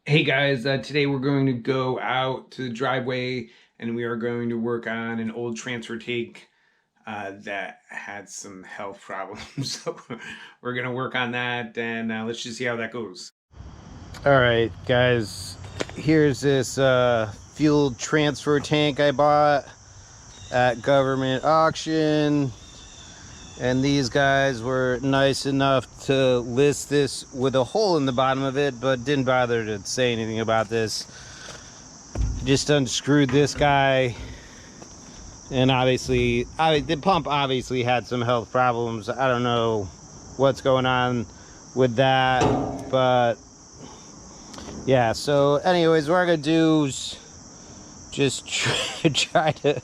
Hey guys, today we're going to go out to the driveway and we are going to work on an old transfer tank that had some health problems. So we're going to work on that and let's just see how that goes. All right, guys, here's this fuel transfer tank I bought at government auction, and these guys were nice enough to list this with a hole in the bottom of it, but didn't bother to say anything about this. Just unscrewed this guy, and obviously the pump obviously had some health problems. I don't know what's going on with that, but yeah. So anyways, what I'm gonna do is just try to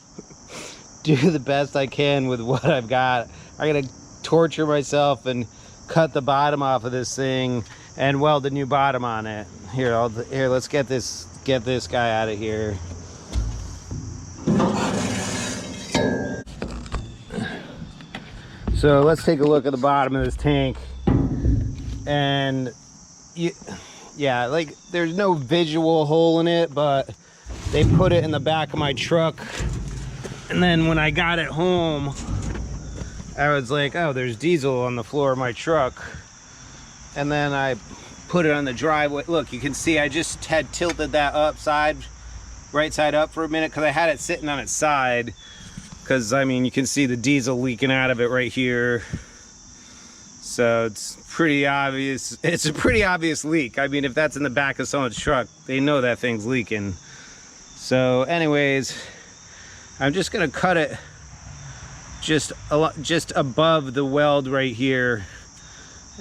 do the best I can with what I've got. I'm gonna torture myself and cut the bottom off of this thing and weld a new bottom on it. Here, let's get this guy out of here. So let's take a look at the bottom of this tank, and yeah, like there's no visual hole in it, but they put it in the back of my truck, and then when I got it home I was like, oh, there's diesel on the floor of my truck. And then I put it on the driveway. Look, you can see I just had tilted that right side up for a minute, because I had it sitting on its side, because I mean you can see the diesel leaking out of it right here. So it's pretty obvious. It's a pretty obvious leak. I mean, if that's in the back of someone's truck, they know that thing's leaking. So anyways, I'm just gonna cut it just above the weld right here.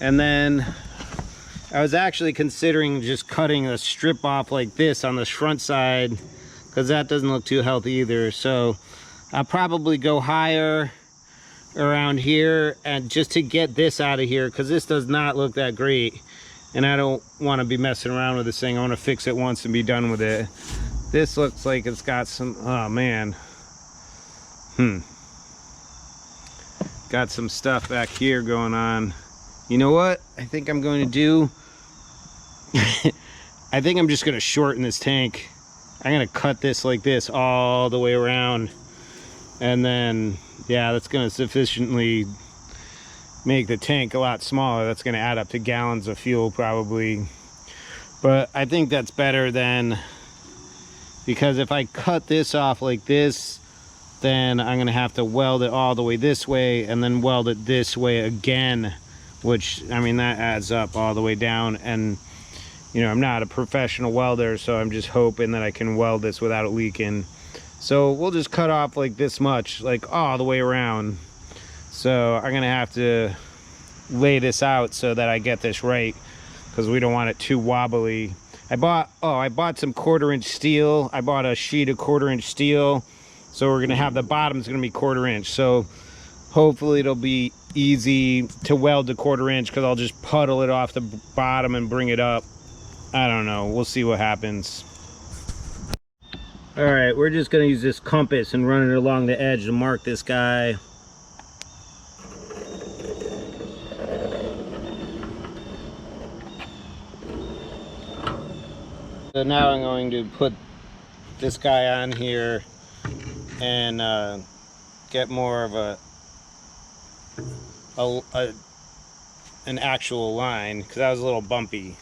And then I was actually considering just cutting a strip off like this on the front side, because that doesn't look too healthy either. So I'll probably go higher around here, and just to get this out of here, because this does not look that great, and I don't want to be messing around with this thing. I want to fix it once and be done with it. This looks like it's got some, oh man, got some stuff back here going on. You know what I think I'm going to do? I think I'm just going to shorten this tank. I'm going to cut this like this all the way around, and then yeah, that's going to sufficiently make the tank a lot smaller. That's going to add up to gallons of fuel probably, but I think that's better than, because if I cut this off like this, then I'm going to have to weld it all the way this way and then weld it this way again, which, I mean, that adds up all the way down. And you know, I'm not a professional welder, so I'm just hoping that I can weld this without it leaking. So we'll just cut off like this much, like all the way around. So I'm gonna have to lay this out so that I get this right, because we don't want it too wobbly. I bought some 1/4-inch steel. I bought a sheet of 1/4-inch steel, so we're gonna have the bottom's gonna be 1/4-inch. So hopefully it'll be easy to weld the 1/4-inch, because I'll just puddle it off the bottom and bring it up. I don't know, we'll see what happens. All right, we're just gonna use this compass and run it along the edge to mark this guy. So now I'm going to put this guy on here and get more of an actual line, because that was a little bumpy.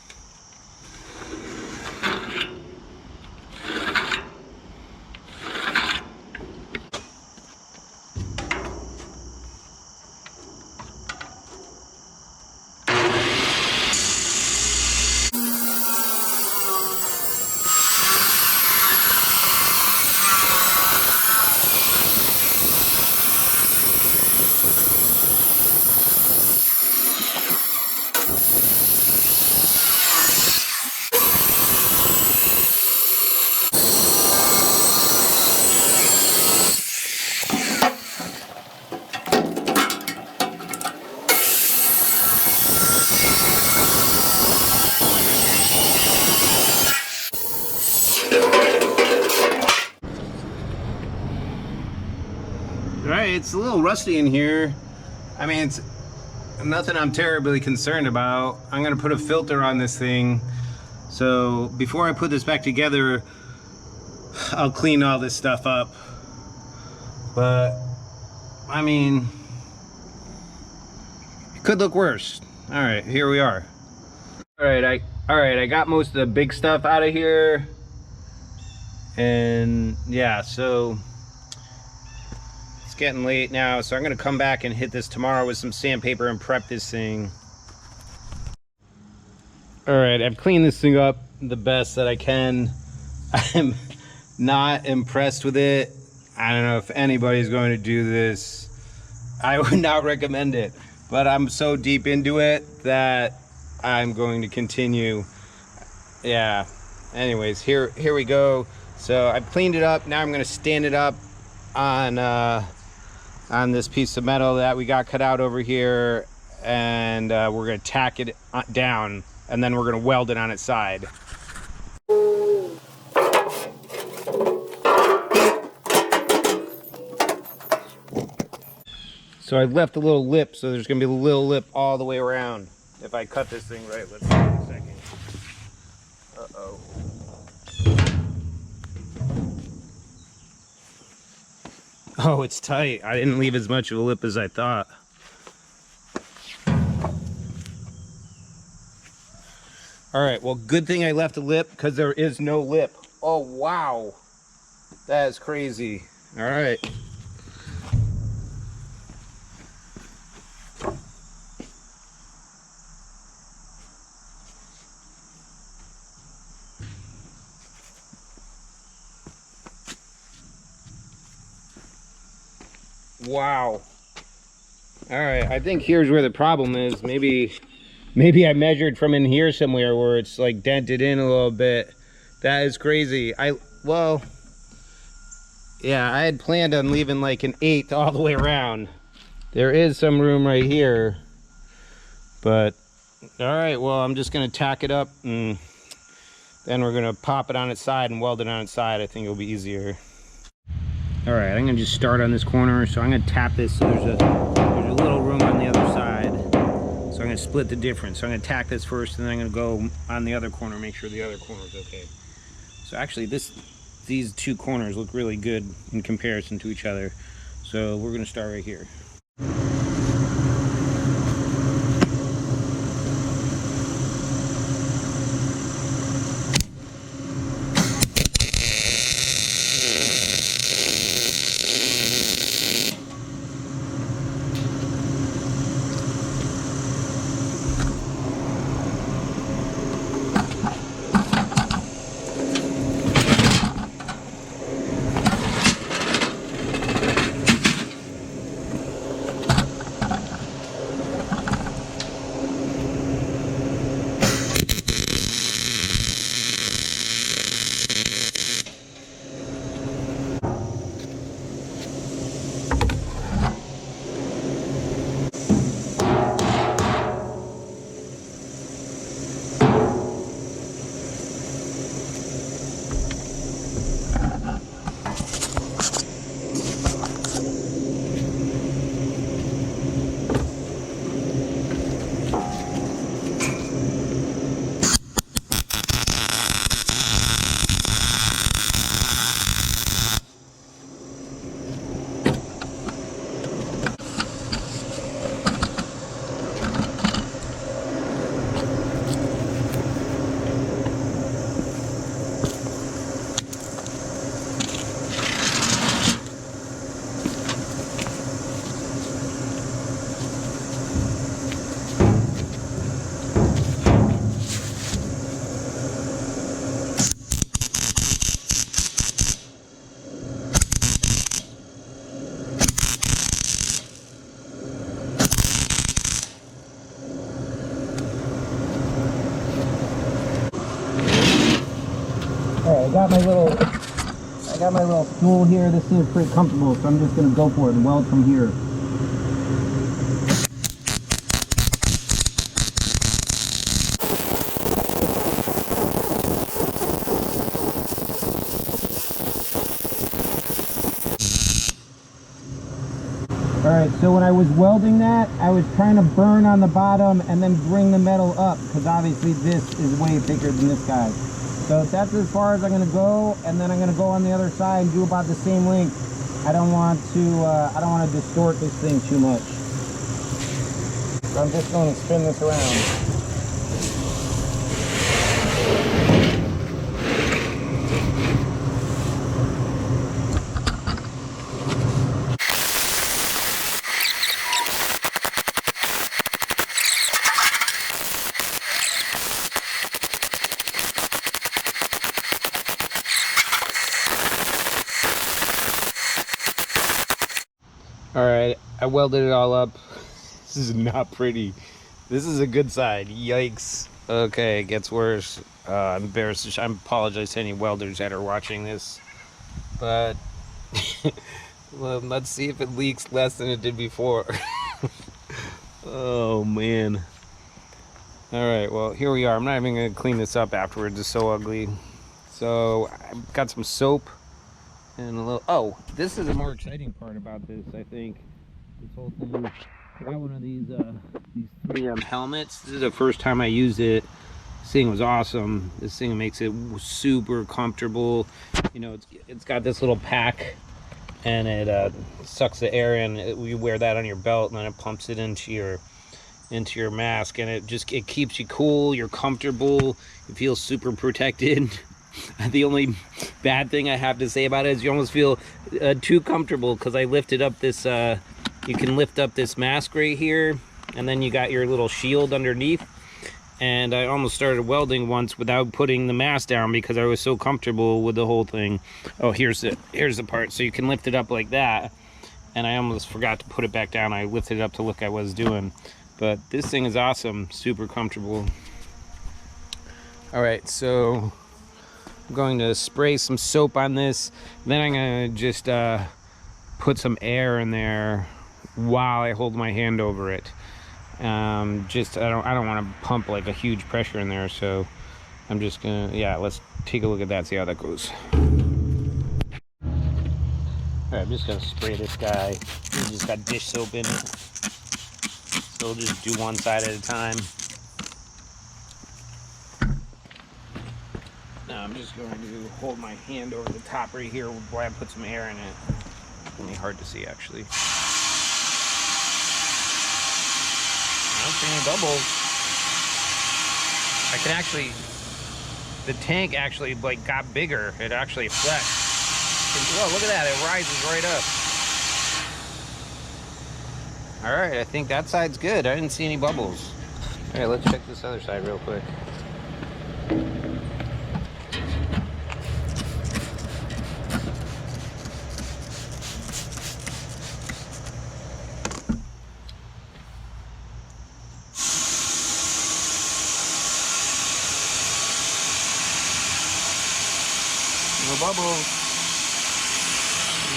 Right, it's a little rusty in here. I mean, it's nothing I'm terribly concerned about. I'm gonna put a filter on this thing So before I put this back together, I'll clean all this stuff up. But I mean, it could look worse. All right, here we are. All right, I got most of the big stuff out of here. And yeah, so it's getting late now, so I'm gonna come back and hit this tomorrow with some sandpaper and prep this thing. All right, I've cleaned this thing up the best that I can. I'm not impressed with it. I don't know if anybody's going to do this. I would not recommend it, but I'm so deep into it that I'm going to continue. Yeah, anyways, here we go. So I've cleaned it up. Now I'm going to stand it up on this piece of metal that we got cut out over here, and we're going to tack it down, and then we're going to weld it on its side. So I left a little lip, so there's going to be a little lip all the way around. If I cut this thing right, let's see in a second. Uh-oh. Oh, it's tight. I didn't leave as much of a lip as I thought. All right, well, good thing I left a lip because there is no lip. Oh, wow. That is crazy. All right. Wow. All right, I think here's where the problem is. Maybe I measured from in here somewhere where it's like dented in a little bit. That is crazy. Well, yeah, I had planned on leaving like an 1/8 all the way around. There is some room right here, but all right, well, I'm just gonna tack it up and then we're gonna pop it on its side and weld it on its side. I think it'll be easier. All right, I'm gonna just start on this corner. So I'm gonna tap this so there's a little room on the other side. So I'm gonna split the difference. So I'm gonna tack this first, and then I'm gonna go on the other corner, make sure the other corner is okay. So actually these two corners look really good in comparison to each other. So we're gonna start right here. I got my little stool here. This seems pretty comfortable, so I'm just gonna go for it and weld from here. Alright, so when I was welding that, I was trying to burn on the bottom and then bring the metal up, because obviously this is way thicker than this guy. So that's as far as I'm going to go, and then I'm going to go on the other side and do about the same length. I don't want to distort this thing too much. So I'm just going to spin this around. Alright, I welded it all up. This is not pretty. This is a good side. Yikes. Okay, it gets worse. I'm embarrassed. I apologize to any welders that are watching this. But, well, let's see if it leaks less than it did before. Oh, man. Alright, well, here we are. I'm not even going to clean this up afterwards. It's so ugly. So, I've got some soap. And a little, oh, this is the more exciting part about this, I think. This whole thing. I got one of these 3M helmets. This is the first time I used it. This thing was awesome. This thing makes it super comfortable. You know, it's got this little pack, and it sucks the air in. You wear that on your belt, and then it pumps it into your mask, and it keeps you cool. You're comfortable. You feel super protected. The only bad thing I have to say about it is you almost feel too comfortable, because I lifted up this, you can lift up this mask right here, and then you got your little shield underneath, and I almost started welding once without putting the mask down because I was so comfortable with the whole thing. Oh, here's the part. So you can lift it up like that, and I almost forgot to put it back down. I lifted it up to look at what I was doing, but this thing is awesome, super comfortable. All right, so I'm going to spray some soap on this. Then I'm going to just put some air in there while I hold my hand over it. I don't want to pump like a huge pressure in there, so I'm just gonna, yeah, let's take a look at that, see how that goes. All right, I'm just gonna spray this guy. He's just got dish soap in it, so we'll just do one side at a time. Now I'm just going to hold my hand over the top right here while I put some air in it. It's really hard to see, actually. I don't see any bubbles. I can actually, the tank actually like got bigger. It actually flexed. Whoa, look at that, it rises right up. All right, I think that side's good. I didn't see any bubbles. All right, let's check this other side real quick. No bubbles.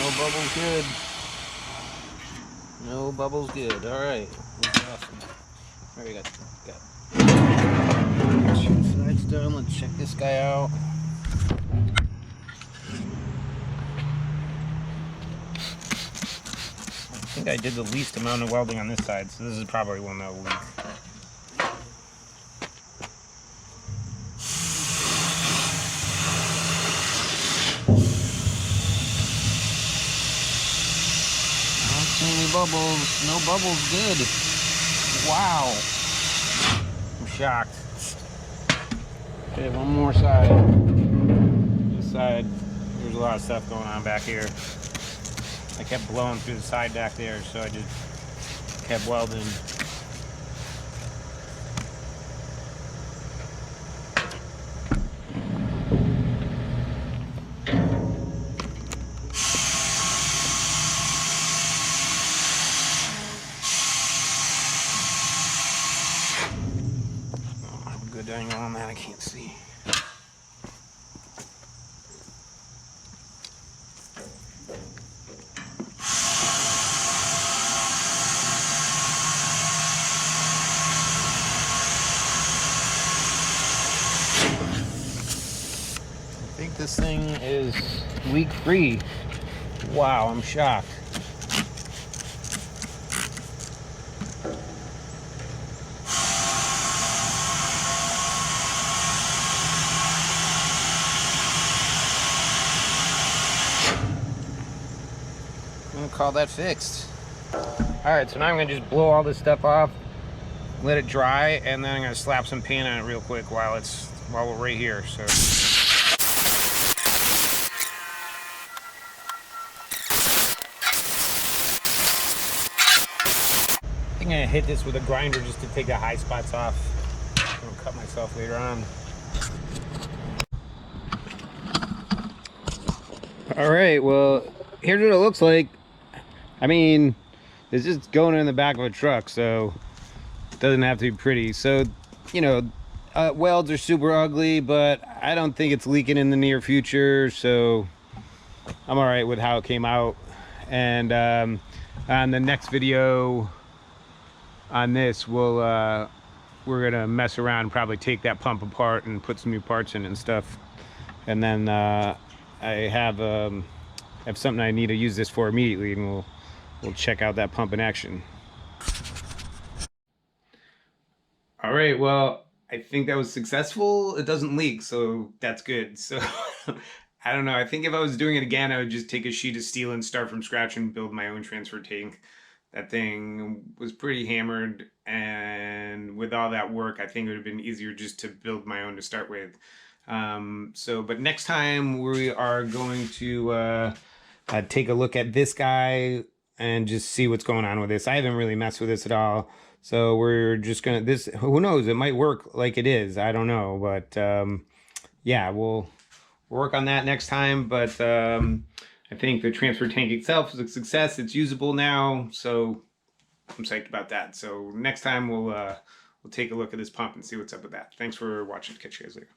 No bubbles good. No bubbles good. All right. That's awesome. All right, got two sides done. Let's check this guy out. I think I did the least amount of welding on this side, so this is probably one that will leak. Any bubbles? No bubbles. Good. Wow. I'm shocked. Okay, one more side. This side, there's a lot of stuff going on back here. I kept blowing through the side back there, so I just kept welding. Good angle on that, I can't see. I think this thing is leak free. Wow, I'm shocked. gonna call that fixed. All right, so now I'm gonna just blow all this stuff off, let it dry, and then I'm gonna slap some paint on it real quick while we're right here. So. I'm gonna hit this with a grinder just to take the high spots off. I'm gonna cut myself later on. All right, well, here's what it looks like. I mean, it's just going in the back of a truck, so it doesn't have to be pretty. So, you know, welds are super ugly, but I don't think it's leaking in the near future, so I'm all right with how it came out. And on the next video on this, we're gonna mess around and probably take that pump apart and put some new parts in it and stuff. And then I have something I need to use this for immediately, and we'll check out that pump in action. All right, well, I think that was successful. It doesn't leak, so that's good. So I don't know. I think if I was doing it again, I would just take a sheet of steel and start from scratch and build my own transfer tank. That thing was pretty hammered, and with all that work, I think it would have been easier just to build my own to start with. But next time we are going to take a look at this guy and just see what's going on with this. I haven't really messed with this at all, so we're just gonna who knows, it might work like it is, I don't know, but yeah, we'll work on that next time. But I think the transfer tank itself is a success. It's usable now, so I'm psyched about that. So next time we'll take a look at this pump and see what's up with that. Thanks for watching. Catch you guys later.